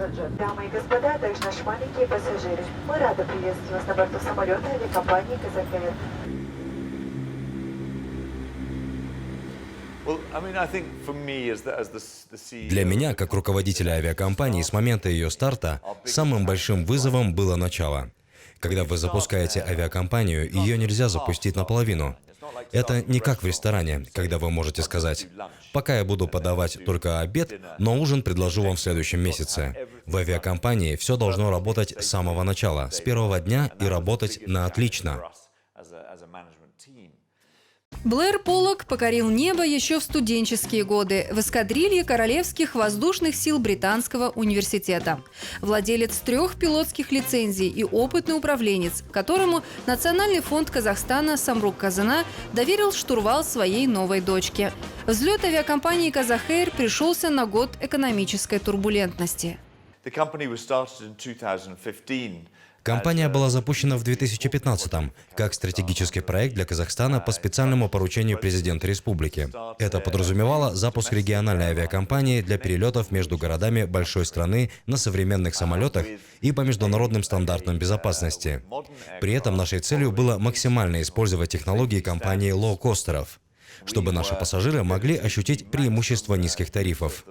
EasyJet. Дамы и господа, а также наши маленькие пассажиры, мы рады приветствовать вас на борту самолета авиакомпании Kazakh Air. Для меня, как руководителя авиакомпании, с момента ее старта самым большим вызовом было начало. Когда вы запускаете авиакомпанию, ее нельзя запустить наполовину. Это не как в ресторане, когда вы можете сказать: «Пока я буду подавать только обед, но ужин предложу вам в следующем месяце». В авиакомпании все должно работать с самого начала, с первого дня и работать на отлично. Блэр Поллок покорил небо еще в студенческие годы в эскадрилье Королевских воздушных сил Британского университета. Владелец 3 пилотских лицензий и опытный управленец, которому Национальный фонд Казахстана Самрук-Казына доверил штурвал своей новой дочке. Взлет авиакомпании Kazakh Air пришелся на год экономической турбулентности. Компания была запущена в 2015-м как стратегический проект для Казахстана по специальному поручению президента республики. Это подразумевало запуск региональной авиакомпании для перелетов между городами большой страны на современных самолетах и по международным стандартам безопасности. При этом нашей целью было максимально использовать технологии компании лоукостеров, чтобы наши пассажиры могли ощутить преимущество низких тарифов.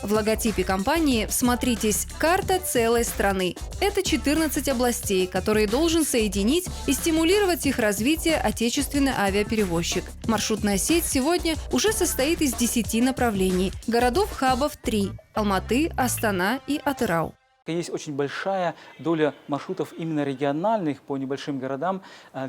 В логотипе компании всмотритесь: карта целой страны. Это 14 областей, которые должен соединить и стимулировать их развитие отечественный авиаперевозчик. Маршрутная сеть сегодня уже состоит из 10 направлений. Городов-хабов 3 – Алматы, Астана и Атырау. Есть очень большая доля маршрутов именно региональных по небольшим городам,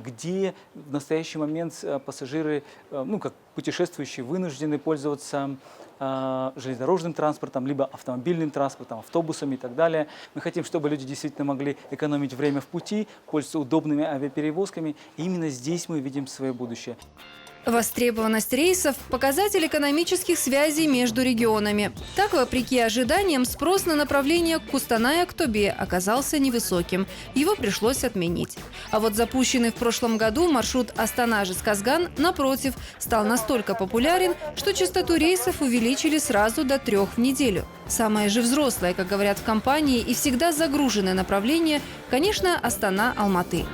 где в настоящий момент пассажиры, как путешествующие, вынуждены пользоваться железнодорожным транспортом, либо автомобильным транспортом, автобусами и так далее. Мы хотим, чтобы люди действительно могли экономить время в пути, пользоваться удобными авиаперевозками. И именно здесь мы видим свое будущее. Востребованность рейсов – показатель экономических связей между регионами. Так, вопреки ожиданиям, спрос на направление Кустанай-Актобе оказался невысоким. Его пришлось отменить. А вот запущенный в прошлом году маршрут Астана-Жезказган, напротив, стал настолько популярен, что частоту рейсов увеличили сразу до 3 в неделю. Самое же взрослое, как говорят в компании, и всегда загруженное направление – конечно, Астана-Алматы.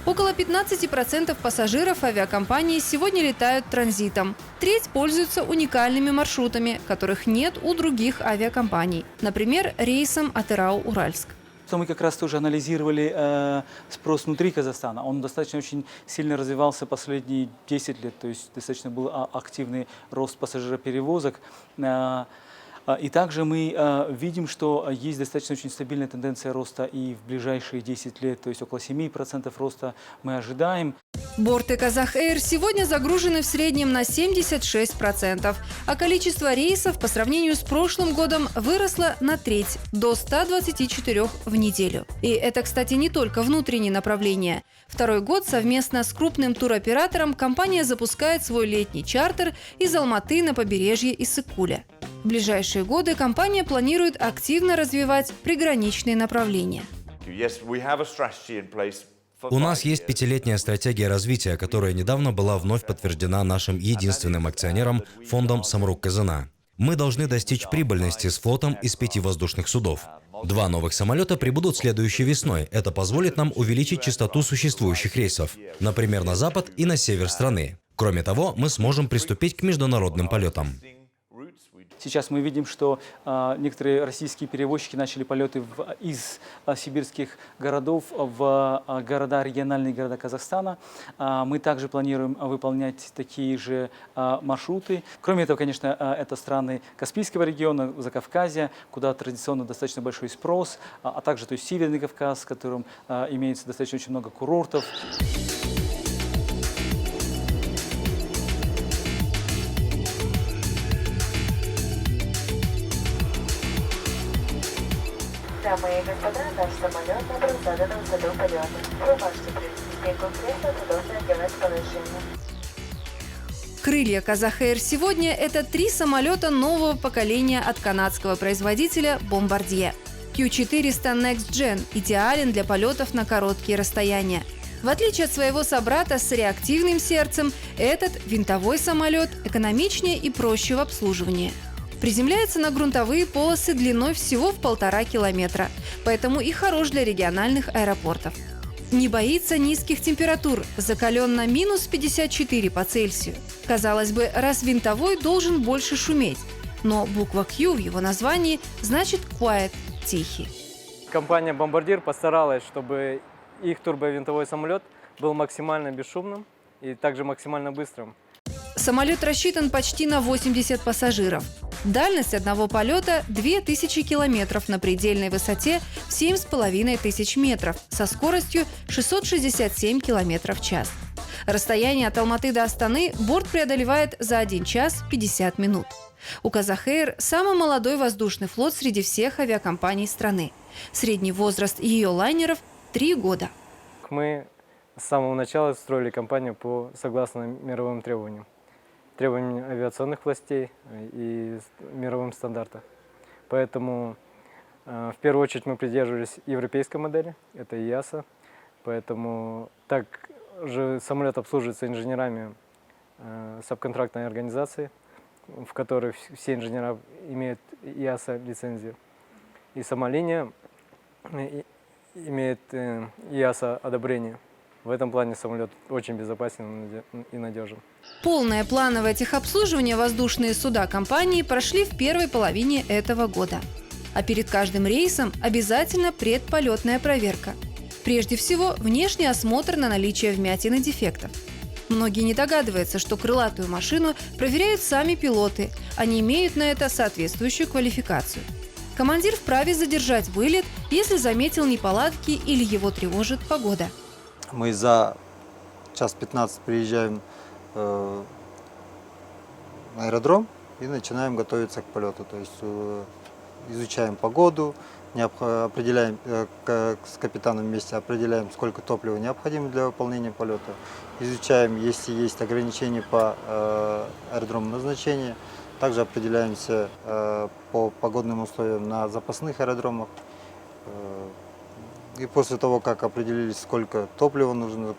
Около 15% пассажиров авиакомпании сегодня летают транзитом. Треть пользуются уникальными маршрутами, которых нет у других авиакомпаний. Например, рейсом Атырау-Уральск. Мы как раз тоже анализировали спрос внутри Казахстана. Он достаточно очень сильно развивался последние 10 лет, то есть достаточно был активный рост пассажироперевозок. И также мы видим, что есть достаточно очень стабильная тенденция роста и в ближайшие 10 лет, то есть около 7% роста мы ожидаем. Борты Kazakh Air сегодня загружены в среднем на 76%, а количество рейсов по сравнению с прошлым годом выросло на треть, до 124 в неделю. И это, кстати, не только внутренние направления. Второй год совместно с крупным туроператором компания запускает свой летний чартер из Алматы на побережье Иссык-Куля. В ближайшие годы компания планирует активно развивать приграничные направления. У нас есть 5-летняя стратегия развития, которая недавно была вновь подтверждена нашим единственным акционером – фондом Самрук-Казына. Мы должны достичь прибыльности с флотом из 5 воздушных судов. 2 новых самолета прибудут следующей весной. Это позволит нам увеличить частоту существующих рейсов, например, на запад и на север страны. Кроме того, мы сможем приступить к международным полетам. Сейчас мы видим, что некоторые российские перевозчики начали полеты из сибирских городов в региональные города Казахстана. Мы также планируем выполнять такие же маршруты. Кроме этого, конечно, это страны Каспийского региона, Закавказья, куда традиционно достаточно большой спрос, а также Северный Кавказ, в котором имеется достаточно очень много курортов. Дамы и господа, наш самолет набрал заданную высоту полета. Вы можете привести спинку в кресло, удобно делать положение. Крылья Kazakh Air сегодня – это 3 самолета нового поколения от канадского производителя Bombardier. Q400 Next Gen идеален для полетов на короткие расстояния. В отличие от своего собрата с реактивным сердцем, этот винтовой самолет экономичнее и проще в обслуживании. Приземляется на грунтовые полосы длиной всего в 1,5 километра, поэтому и хорош для региональных аэропортов. Не боится низких температур, закален на минус 54 по Цельсию. Казалось бы, раз винтовой должен больше шуметь, но буква Q в его названии значит «quiet» – «тихий». Компания «Бомбардир» постаралась, чтобы их турбовинтовой самолет был максимально бесшумным и также максимально быстрым. Самолет рассчитан почти на 80 пассажиров. Дальность одного полета – 2000 километров на предельной высоте в 7500 метров со скоростью 667 километров в час. Расстояние от Алматы до Астаны борт преодолевает за 1 час 50 минут. У «Казахэйр» самый молодой воздушный флот среди всех авиакомпаний страны. Средний возраст ее лайнеров – 3 года. Мы с самого начала строили компанию согласно мировым требованиям авиационных властей и мировым стандартам. Поэтому в первую очередь мы придерживались европейской модели, это ИАСА. Поэтому также самолет обслуживается инженерами субконтрактной организации, в которой все инженеры имеют ИАСА лицензию. И сама линия имеет ИАСА одобрение. В этом плане самолет очень безопасен и надежен. Полное плановое техобслуживание воздушные суда компании прошли в первой половине этого года. А перед каждым рейсом обязательно предполетная проверка. Прежде всего, внешний осмотр на наличие вмятин и дефектов. Многие не догадываются, что крылатую машину проверяют сами пилоты, они имеют на это соответствующую квалификацию. Командир вправе задержать вылет, если заметил неполадки или его тревожит погода. Мы за час 15 приезжаем на аэродром и начинаем готовиться к полету. То есть изучаем погоду, определяем, с капитаном вместе определяем, сколько топлива необходимо для выполнения полета. Изучаем, если есть ограничения по аэродрому назначения. Также определяемся по погодным условиям на запасных аэродромах. И после того, как определились, сколько топлива нужно,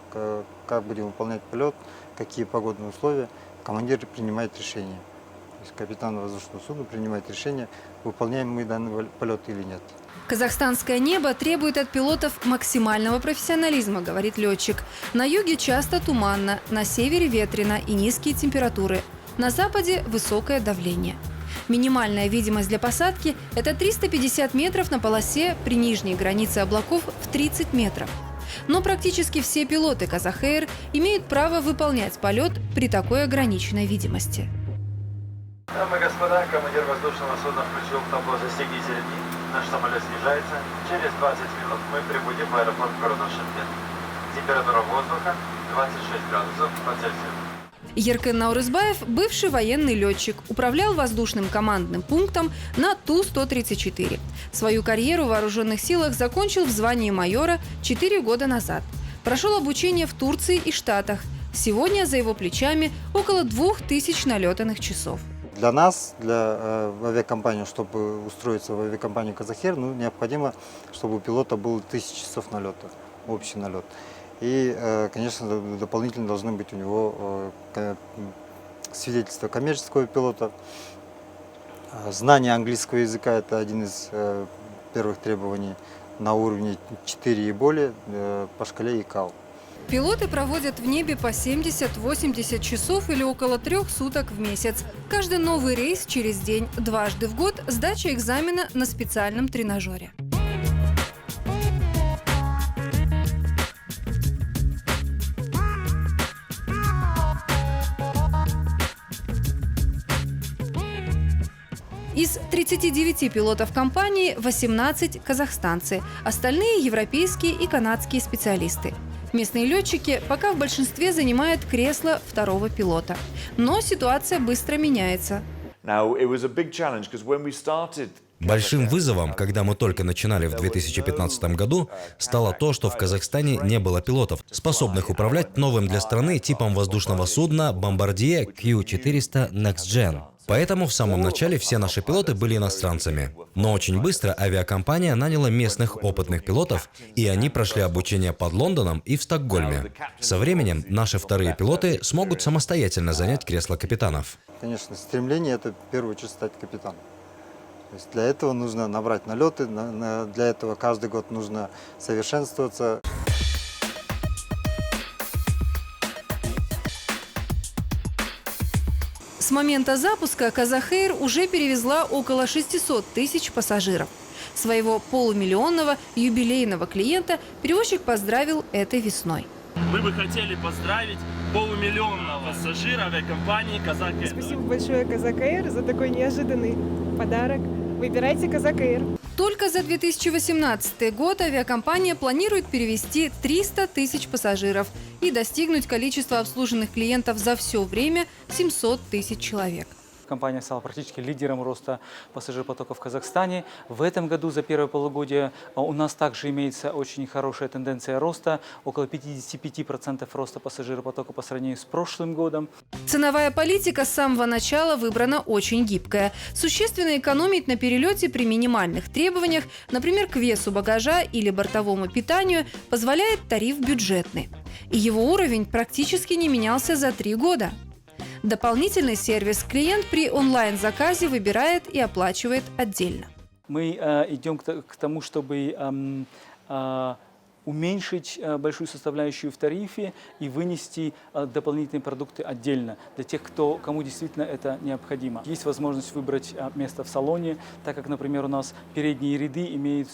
как будем выполнять полет, какие погодные условия, командир принимает решение. То есть капитан воздушного судна принимает решение, выполняем мы данный полет или нет. Казахстанское небо требует от пилотов максимального профессионализма, говорит летчик. На юге часто туманно, на севере ветрено и низкие температуры. На западе высокое давление. Минимальная видимость для посадки – это 350 метров на полосе при нижней границе облаков в 30 метров. Но практически все пилоты «Казахэйр» имеют право выполнять полет при такой ограниченной видимости. Дамы и господа, командир воздушного судна включил табло «Застегните ремни». Наш самолет снижается. Через 20 минут мы прибудем в аэропорт города Шымкент. Температура воздуха 26 градусов по Цельсию. Еркен Наурызбаев – бывший военный летчик, управлял воздушным командным пунктом на Ту-134. Свою карьеру в вооруженных силах закончил в звании майора 4 года назад. Прошел обучение в Турции и Штатах. Сегодня за его плечами около 2000 налетанных часов. Для нас, для авиакомпании, чтобы устроиться в авиакомпанию «КазахЭйр», необходимо, чтобы у пилота было 1000 часов налета, общий налет. И, конечно, дополнительно должны быть у него свидетельства коммерческого пилота. Знание английского языка – это один из первых требований на уровне 4 и более по шкале ИКАО. Пилоты проводят в небе по 70-80 часов или около 3 суток в месяц. Каждый новый рейс через день, дважды в год сдача экзамена на специальном тренажере. Из 39 пилотов компании 18 казахстанцы, остальные европейские и канадские специалисты. Местные летчики пока в большинстве занимают кресло второго пилота. Но ситуация быстро меняется. Большим вызовом, когда мы только начинали в 2015 году, стало то, что в Казахстане не было пилотов, способных управлять новым для страны типом воздушного судна «Бомбардье Q400 Next Gen». Поэтому в самом начале все наши пилоты были иностранцами. Но очень быстро авиакомпания наняла местных опытных пилотов, и они прошли обучение под Лондоном и в Стокгольме. Со временем наши вторые пилоты смогут самостоятельно занять кресло капитанов. Конечно, стремление – это в первую очередь стать капитаном. То есть для этого нужно набрать налеты, для этого каждый год нужно совершенствоваться. С момента запуска Казахэйр уже перевезла около 600 тысяч пассажиров. Своего полумиллионного юбилейного клиента перевозчик поздравил этой весной. Мы бы хотели поздравить полумиллионного пассажира авиакомпании «Казахэйр». Спасибо большое «Казахэйр» за такой неожиданный подарок. Выбирайте «Казахэйр». Только за 2018 год авиакомпания планирует перевезти 300 тысяч пассажиров и достигнуть количества обслуженных клиентов за все время 700 тысяч человек. Компания стала практически лидером роста пассажиропотока в Казахстане. В этом году за первое полугодие у нас также имеется очень хорошая тенденция роста, около 55% роста пассажиропотока по сравнению с прошлым годом. Ценовая политика с самого начала выбрана очень гибкая. Существенно экономить на перелете при минимальных требованиях, например, к весу багажа или бортовому питанию, позволяет тариф бюджетный. И его уровень практически не менялся за 3 года. Дополнительный сервис клиент при онлайн-заказе выбирает и оплачивает отдельно. Мы идем к тому, чтобы уменьшить большую составляющую в тарифе и вынести дополнительные продукты отдельно для тех, кому действительно это необходимо. Есть возможность выбрать место в салоне, так как, например, у нас передние ряды имеют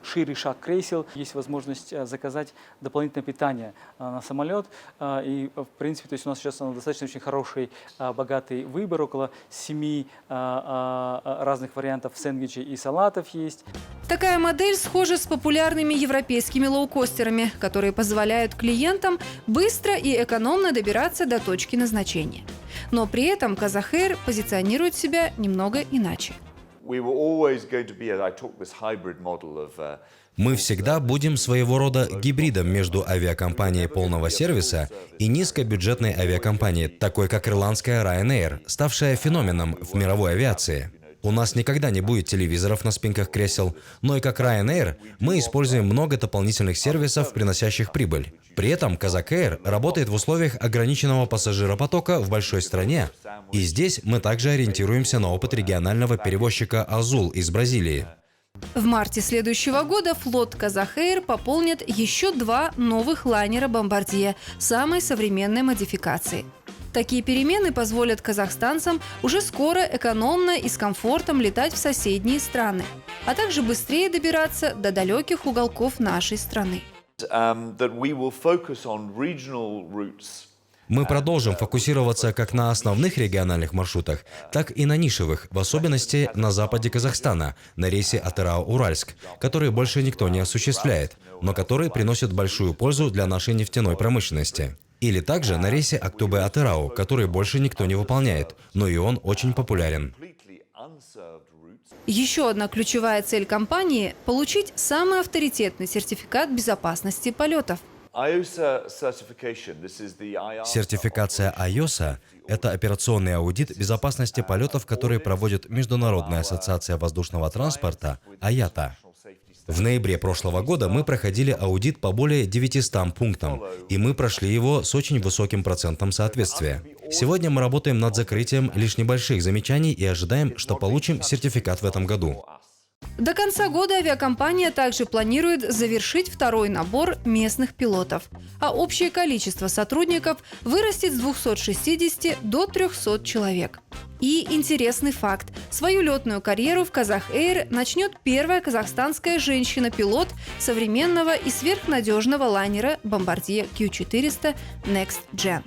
шире шаг кресел. Есть возможность заказать дополнительное питание на самолет. И, в принципе, то есть у нас сейчас достаточно очень хороший, богатый выбор. Около 7 разных вариантов сэндвичей и салатов есть. Такая модель схожа с популярными европейскими лоукостерами, которые позволяют клиентам быстро и экономно добираться до точки назначения. Но при этом Казахэйр позиционирует себя немного иначе. Мы всегда будем своего рода гибридом между авиакомпанией полного сервиса и низкобюджетной авиакомпанией, такой как ирландская Ryanair, ставшая феноменом в мировой авиации. У нас никогда не будет телевизоров на спинках кресел, но и как Ryanair мы используем много дополнительных сервисов, приносящих прибыль. При этом Казахэйр работает в условиях ограниченного пассажиропотока в большой стране. И здесь мы также ориентируемся на опыт регионального перевозчика «Азул» из Бразилии. В марте следующего года флот Казахэйр пополнит еще 2 новых лайнера «Бомбардье» самой современной модификации. Такие перемены позволят казахстанцам уже скоро экономно и с комфортом летать в соседние страны, а также быстрее добираться до далеких уголков нашей страны. Мы продолжим фокусироваться как на основных региональных маршрутах, так и на нишевых, в особенности на западе Казахстана, на рейсе Атырау-Уральск, который больше никто не осуществляет, но который приносит большую пользу для нашей нефтяной промышленности. Или также на рейсе Актобе-Атырау, который больше никто не выполняет, но и он очень популярен. Еще одна ключевая цель компании – получить самый авторитетный сертификат безопасности полетов. Сертификация IOSA – это операционный аудит безопасности полетов, который проводит Международная ассоциация воздушного транспорта (IATA). В ноябре прошлого года мы проходили аудит по более 900 пунктам, и мы прошли его с очень высоким процентом соответствия. Сегодня мы работаем над закрытием лишь небольших замечаний и ожидаем, что получим сертификат в этом году. До конца года авиакомпания также планирует завершить 2-й набор местных пилотов, а общее количество сотрудников вырастет с 260 до 300 человек. И интересный факт. Свою летную карьеру в Казахэйр начнет первая казахстанская женщина-пилот современного и сверхнадежного лайнера «Бомбардье Q400 Next Gen».